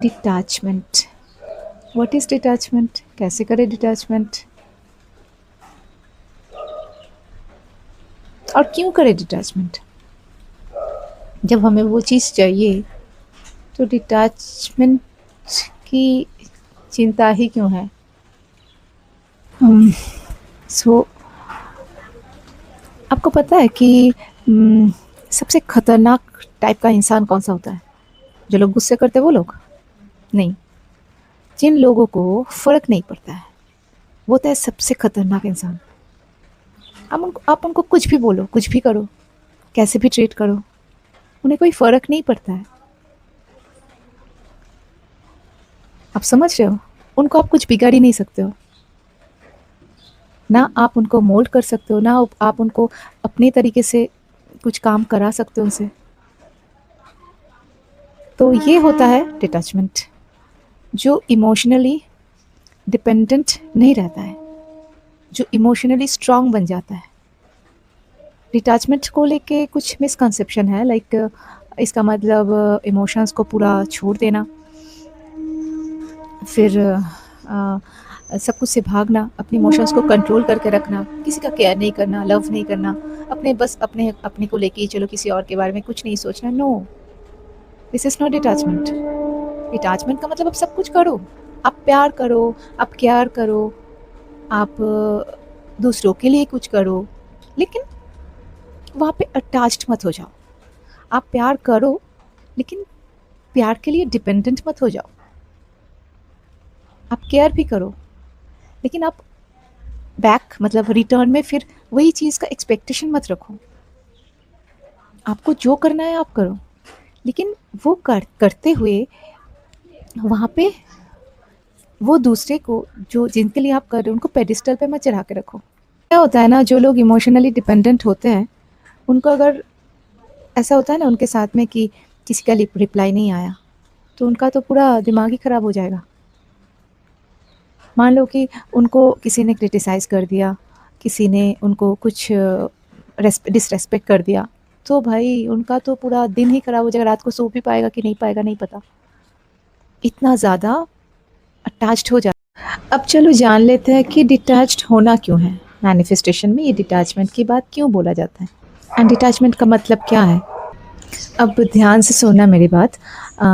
Detachment. What is detachment? कैसे करें detachment और क्यों करें डिटैचमेंट? जब हमें वो चीज़ चाहिए तो डिटैचमेंट की चिंता ही क्यों है? सो आपको पता है कि सबसे खतरनाक टाइप का इंसान कौन सा होता है? जो लोग गुस्से करते हैं वो लोग? नहीं, जिन लोगों को फ़र्क नहीं पड़ता है वो होता है सबसे खतरनाक इंसान। आप उनको कुछ भी बोलो, कुछ भी करो, कैसे भी ट्रीट करो, उन्हें कोई फ़र्क नहीं पड़ता है। आप समझ रहे हो? उनको आप कुछ बिगाड़ ही नहीं सकते हो। ना आप उनको मोल्ड कर सकते हो, ना आप उनको अपने तरीके से कुछ काम करा सकते हो उनसे। तो ये होता है डिटैचमेंट, जो इमोशनली डिपेंडेंट नहीं रहता है, जो इमोशनली स्ट्रांग बन जाता है। डिटैचमेंट को लेके कुछ मिसकंसेप्शन है, लाइक इसका मतलब इमोशंस को पूरा छोड़ देना, फिर सब कुछ से भागना, अपने इमोशंस को कंट्रोल करके रखना, किसी का केयर नहीं करना, लव नहीं करना, अपने बस अपने अपने को लेके ही चलो, किसी और के बारे में कुछ नहीं सोचना। No, this is not detachment. Detachment का मतलब आप सब कुछ करो, आप प्यार करो, आप केयर करो, आप दूसरों के लिए कुछ करो, लेकिन वहाँ पे अटैच्ड मत हो जाओ। आप प्यार करो, लेकिन प्यार के लिए डिपेंडेंट मत हो जाओ। आप केयर भी करो, लेकिन आप बैक मतलब रिटर्न में फिर वही चीज़ का एक्सपेक्टेशन मत रखो। आपको जो करना है आप करो, लेकिन वो करते हुए वहाँ पे वो दूसरे को, जो जिनके लिए आप कर रहे हो, उनको पेडिस्टल पे मत चढ़ा के रखो। क्या होता है ना, जो लोग इमोशनली डिपेंडेंट होते हैं, उनको अगर ऐसा होता है ना उनके साथ में कि किसी का रिप्लाई नहीं आया, तो उनका तो पूरा दिमाग ही ख़राब हो जाएगा। मान लो कि उनको किसी ने क्रिटिसाइज़ कर दिया, किसी ने उनको कुछ डिसरेस्पेक्ट कर दिया, तो भाई उनका तो पूरा दिन ही ख़राब हो जाएगा, रात को सो भी पाएगा कि नहीं पाएगा नहीं पता। इतना ज़्यादा अटैच्ड हो जा। अब चलो जान लेते हैं कि डिटैच्ड होना क्यों है। मैनिफेस्टेशन में ये डिटैचमेंट की बात क्यों बोला जाता है एंड डिटैचमेंट का मतलब क्या है? अब ध्यान से सुनना मेरी बात। अ,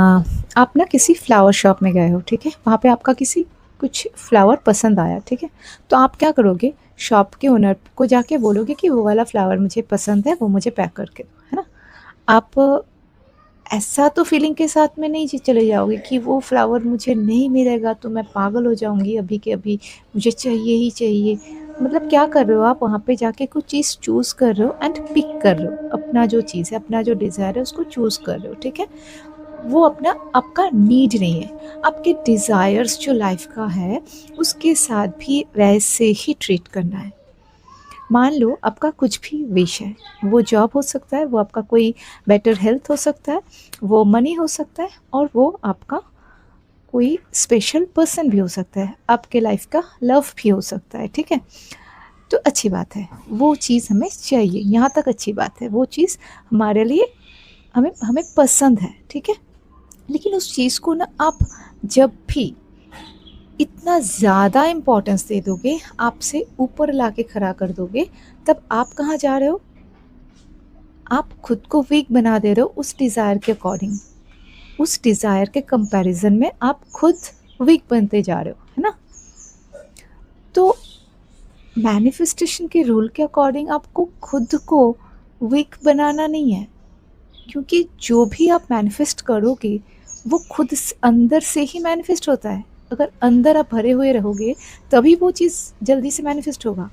आप ना किसी फ्लावर शॉप में गए हो, ठीक है? वहाँ पे आपका किसी कुछ फ्लावर पसंद आया, ठीक है? तो आप क्या करोगे? शॉप के ओनर को जाके बोलोगे कि वो वाला फ्लावर मुझे पसंद है, वो मुझे पैक करके दो, है ना? आप ऐसा तो फीलिंग के साथ में नहीं चले जाओगे कि वो फ्लावर मुझे नहीं मिलेगा तो मैं पागल हो जाऊँगी अभी के अभी, मुझे चाहिए ही चाहिए। मतलब क्या कर रहे हो आप? वहाँ पे जाके कुछ चीज़ चूज़ कर रहे हो एंड पिक कर रहे हो। अपना जो चीज़ है, अपना जो डिज़ायर है उसको चूज़ कर रहे हो, ठीक है? वो अपना आपका नीड नहीं है। आपके डिज़ायर्स जो लाइफ़ का है, उसके साथ भी वैसे ही ट्रीट करना है। मान लो आपका कुछ भी विश है, वो जॉब हो सकता है, वो आपका कोई बेटर हेल्थ हो सकता है, वो मनी हो सकता है, और वो आपका कोई स्पेशल पर्सन भी हो सकता है, आपके लाइफ का लव भी हो सकता है, ठीक है? तो अच्छी बात है, वो चीज़ हमें चाहिए, यहाँ तक अच्छी बात है, वो चीज़ हमारे लिए हमें हमें पसंद है, ठीक है? लेकिन उस चीज़ को ना आप जब भी इतना ज़्यादा इम्पोर्टेंस दे दोगे, आपसे ऊपर लाके खड़ा कर दोगे, तब आप कहाँ जा रहे हो? आप खुद को वीक बना दे रहे हो उस डिज़ायर के अकॉर्डिंग। उस डिज़ायर के कंपैरिज़न में आप खुद वीक बनते जा रहे हो, है ना? तो मैनिफेस्टेशन के रूल के अकॉर्डिंग आपको खुद को वीक बनाना नहीं है, क्योंकि जो भी आप मैनिफेस्ट करोगे, वो खुद अंदर से ही मैनिफेस्ट होता है। अगर अंदर आप भरे हुए रहोगे, तभी वो चीज़ जल्दी से मैनिफेस्ट होगा।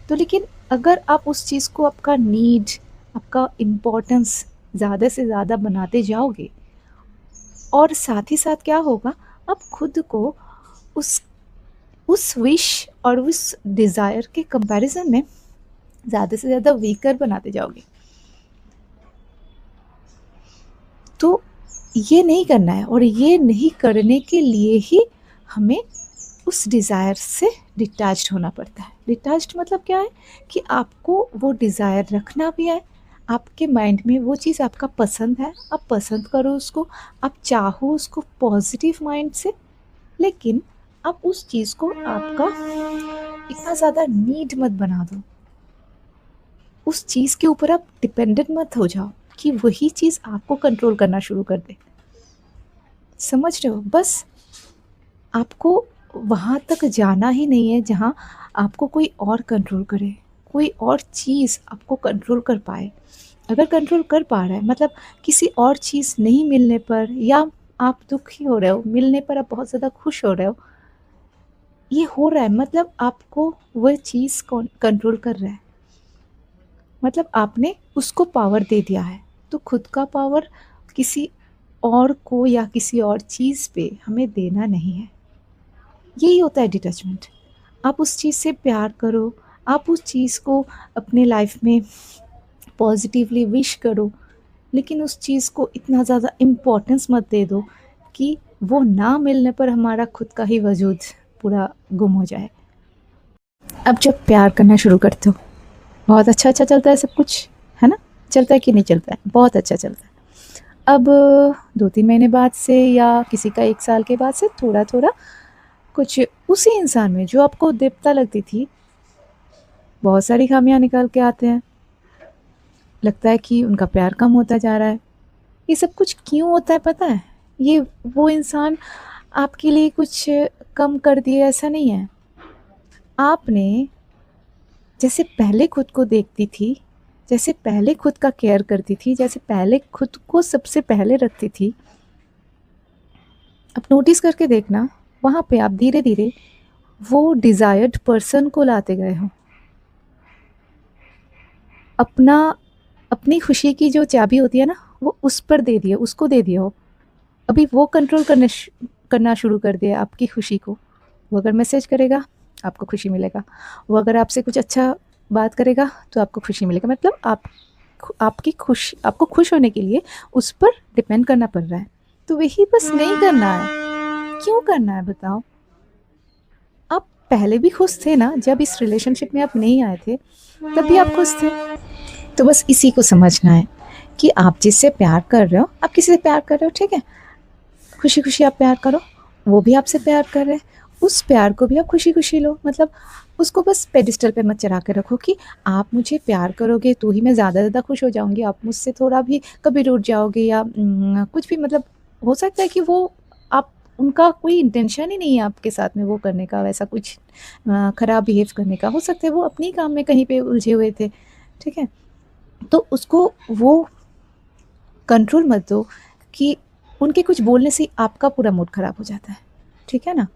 तो लेकिन अगर आप उस चीज़ को आपका नीड, आपका इम्पोर्टेंस ज़्यादा से ज़्यादा बनाते जाओगे, और साथ ही साथ क्या होगा, आप खुद को उस विश और उस डिज़ायर के कंपैरिजन में ज़्यादा से ज़्यादा वीकर बनाते जाओगे। तो ये नहीं करना है, और ये नहीं करने के लिए ही हमें उस डिज़ायर से डिटैच्ड होना पड़ता है। डिटैच्ड मतलब क्या है कि आपको वो डिज़ायर रखना भी है आपके माइंड में वो चीज़ आपका पसंद है, आप पसंद करो उसको, आप चाहो उसको पॉजिटिव माइंड से, लेकिन आप उस चीज़ को आपका इतना ज़्यादा नीड मत बना दो। उस चीज़ के ऊपर आप डिपेंडेंट मत हो जाओ कि वही चीज़ आपको कंट्रोल करना शुरू कर दे। समझ रहे हो? बस आपको वहाँ तक जाना ही नहीं है जहाँ आपको कोई और कंट्रोल करे, कोई और चीज़ आपको कंट्रोल कर पाए। अगर कंट्रोल कर पा रहा है मतलब किसी और चीज़ नहीं मिलने पर, या आप दुखी हो रहे हो, मिलने पर आप बहुत ज़्यादा खुश हो रहे हो, ये हो रहा है मतलब आपको वह चीज़ कंट्रोल कर रहा है, मतलब आपने उसको पावर दे दिया है। तो खुद का पावर किसी और को या किसी और चीज़ पे हमें देना नहीं है। यही होता है डिटैचमेंट। आप उस चीज़ से प्यार करो, आप उस चीज़ को अपने लाइफ में पॉजिटिवली विश करो, लेकिन उस चीज़ को इतना ज़्यादा इम्पोर्टेंस मत दे दो कि वो ना मिलने पर हमारा खुद का ही वजूद पूरा गुम हो जाए। अब जब प्यार करना शुरू करते हो, बहुत अच्छा-अच्छा चलता है सब कुछ, है ना? चलता है कि नहीं चलता है? बहुत अच्छा चलता है। अब 2-3 महीने बाद से या किसी का 1 साल के बाद से थोड़ा-थोड़ा कुछ उसी इंसान में जो आपको दीप्ता लगती थी, बहुत सारी खामियाँ निकल के आते हैं। लगता है कि उनका प्यार कम होता जा रहा है। ये सब कुछ क्यों होता है पता है? ये वो इंसान आपके लिए कुछ कम कर दिए ऐसा नहीं है। आपने जैसे पहले खुद को देखती थी, जैसे पहले खुद का केयर करती थी, जैसे पहले खुद को सबसे पहले रखती थी, अब नोटिस करके देखना, वहाँ पे आप धीरे-धीरे वो डिज़ायर्ड पर्सन को लाते गए हो। अपना अपनी खुशी की जो चाबी होती है ना, वो उस पर दे दिए, उसको दे दिया हो। अभी वो कंट्रोल करना शुरू कर दिया आपकी खुशी को। वो अगर मैसेज करेगा, आपको खुशी मिलेगा। वो अगर आपसे कुछ अच्छा बात करेगा, तो आपको खुशी मिलेगा। मतलब आपको खुश होने के लिए उस पर डिपेंड करना पड़ रहा है। तो वही बस नहीं करना है। क्यों करना है बताओ? आप पहले भी खुश थे ना, जब इस रिलेशनशिप में आप नहीं आए थे, तब भी आप खुश थे। तो बस इसी को समझना है कि आप जिससे प्यार कर रहे हो, आप किसी से प्यार कर रहे हो, ठीक है? खुशी-खुशी आप प्यार करो, वो भी आपसे प्यार कर रहा है, उस प्यार को भी आप खुशी-खुशी लो। मतलब उसको बस पेडेस्टल पे मत चढ़ा के रखो कि आप मुझे प्यार करोगे तो ही मैं ज़्यादा खुश हो जाऊँगी, आप मुझसे थोड़ा भी कभी रूठ जाओगे या कुछ भी, मतलब हो सकता है कि वो आप उनका कोई इंटेंशन ही नहीं है आपके साथ में वो करने का, वैसा कुछ खराब बिहेव करने का। हो सकता है वो अपने ही काम में कहीं पे उलझे हुए थे, ठीक है? तो उसको वो कंट्रोल मत दो कि उनके कुछ बोलने से आपका पूरा मूड ख़राब हो जाता है, ठीक है ना?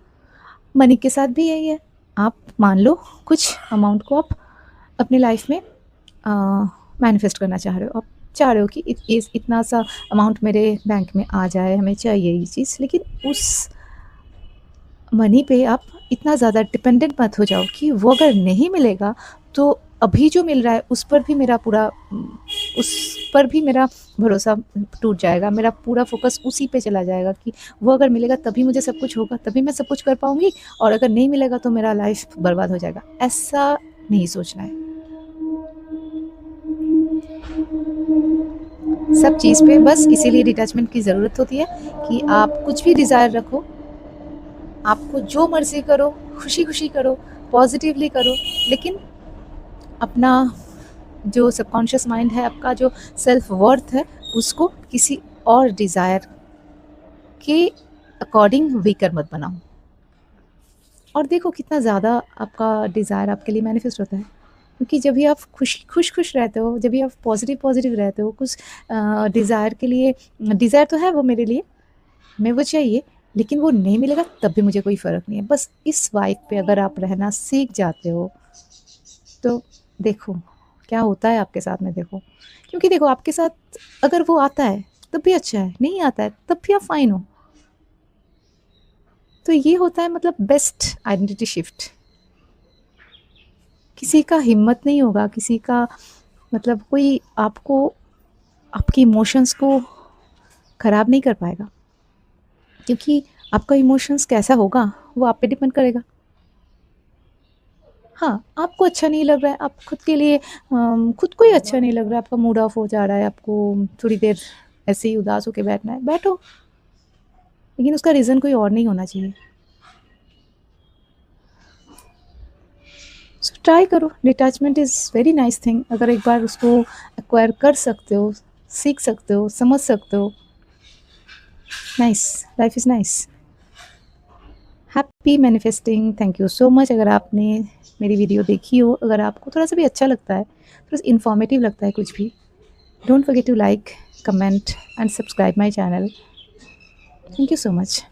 मनी के साथ भी यही है। आप मान लो कुछ अमाउंट को आप अपनी लाइफ में मैनिफेस्ट करना चाह रहे हो। आप चाह रहे हो कि इतना सा अमाउंट मेरे बैंक में आ जाए, हमें चाहिए ये चीज़, लेकिन उस मनी पे आप इतना ज़्यादा डिपेंडेंट मत हो जाओ कि वो अगर नहीं मिलेगा तो अभी जो मिल रहा है उस पर भी मेरा पूरा उस पर भी मेरा भरोसा टूट जाएगा, मेरा पूरा फ़ोकस उसी पे चला जाएगा कि वो अगर मिलेगा तभी मुझे सब कुछ होगा, तभी मैं सब कुछ कर पाऊँगी, और अगर नहीं मिलेगा तो मेरा लाइफ़ बर्बाद हो जाएगा। ऐसा नहीं सोचना है। सब चीज़ पे बस इसीलिए डिटैचमेंट की ज़रूरत होती है कि आप कुछ भी डिज़ायर रखो, आपको जो मर्ज़ी करो, खुशी-खुशी करो, पॉज़िटिवली करो, लेकिन अपना जो सबकॉन्शियस माइंड है, आपका जो सेल्फ वर्थ है, उसको किसी और डिज़ायर के अकॉर्डिंग वीकर मत बनाओ। और देखो कितना ज़्यादा आपका डिज़ायर आपके लिए मैनिफेस्ट होता है। क्योंकि जब भी आप खुश रहते हो, जब भी आप पॉज़िटिव रहते हो, कुछ डिज़ायर के लिए, डिज़ायर तो है वो मेरे लिए, हमें वो चाहिए, लेकिन वो नहीं मिलेगा तब भी मुझे कोई फ़र्क नहीं है। बस इस वाइब पे अगर आप रहना सीख जाते हो, तो देखो क्या होता है आपके साथ में, देखो। क्योंकि देखो आपके साथ अगर वो आता है तब भी अच्छा है, नहीं आता है तब भी आप फाइन हो। तो ये होता है मतलब बेस्ट आइडेंटिटी शिफ्ट। किसी का हिम्मत नहीं होगा, किसी का मतलब कोई आपको आपके इमोशंस को ख़राब नहीं कर पाएगा, क्योंकि आपका इमोशंस कैसा होगा वो आप पे डिपेंड करेगा। हाँ, आपको अच्छा नहीं लग रहा है, आप खुद के लिए खुद को ही अच्छा नहीं लग रहा है, आपका मूड ऑफ हो जा रहा है, आपको थोड़ी देर ऐसे ही उदास होके बैठना है, बैठो। लेकिन उसका रीज़न कोई और नहीं होना चाहिए। सो ट्राई करो, detachment is very nice thing. अगर एक बार उसको एक्वायर कर सकते हो, सीख सकते हो, समझ सकते हो, nice, life is nice. Happy manifesting, thank you so much. अगर आपने मेरी वीडियो देखी हो, अगर आपको थोड़ा-सा भी अच्छा लगता है, थोड़ा-सा इन्फॉर्मेटिव लगता है कुछ भी, don't forget to like, comment and subscribe my channel. Thank you so much.